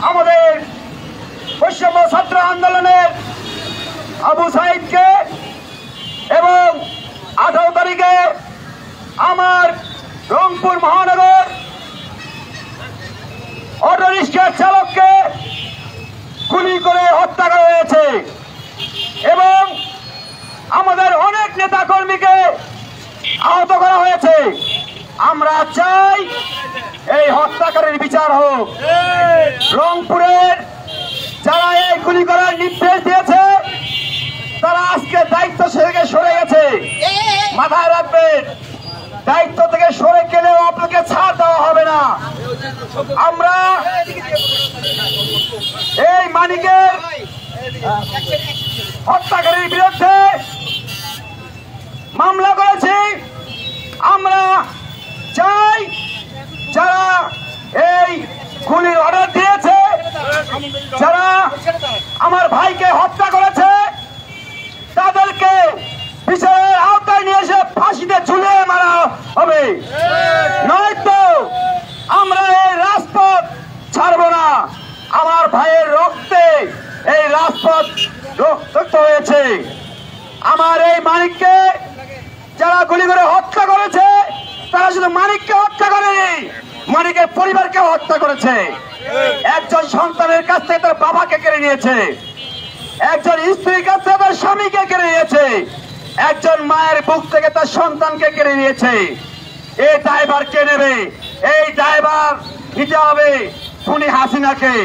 আমাদের বৈষম্য ছাত্র আন্দোলনের আবু সাইদকে এবং 18 তারিখে আমার রংপুর মহানগর অটোরিক্সার চালককে গুলি করে হত্যা করা হয়েছে এবং আমাদের অনেক নেতা কর্মীকে আহত করা হয়েছে। আমরা চাই এই হত্যাকারীর বিচার হোক। রংপুরের যারা এই গুলি করার নির্দেশ দিয়েছে তারা আজকে দায়িত্ব থেকে সরে গেছে। মাথায় রাখবেন, দায়িত্ব থেকে সরে গেলেও আপনাকে ছাড় দেওয়া হবে না। আমরা এই মানিকের হত্যাকারীর বিরুদ্ধে মামলা করেছি। আমরা চাই যারা এই খুনির অর্ডার দিয়েছে, যারা আমার ভাইকে হত্যা করেছে, তাদেরকে বিচারের আওতায় নিয়ে এসে ফাঁসিতে ঝুলিয়ে মারা হবে, নয়তো আমরা এই রাজপথ ছাড়বো না। আমার ভাইয়ের রক্তে এই রাজপথ রক্তাক্ত হয়েছে। আমার এই মানিককে যারা গুলি করে হত্যা করেছে তারা শুধু মানিককে হত্যা করেনি, মানিকের পরিবারকে হত্যা করেছে। একজন সন্তানের কাছ থেকে তার বাবাকে কেড়ে নিয়েছে, একজন স্ত্রীর কাছ থেকে তার স্বামীকে কেড়ে নিয়েছে, একজন মায়ের বুক থেকে তার সন্তানকে কেড়ে নিয়েছে। এই দায়ভার কে নেবে? এই দায়ভার নিতে হবে খুনি হাসিনাকে।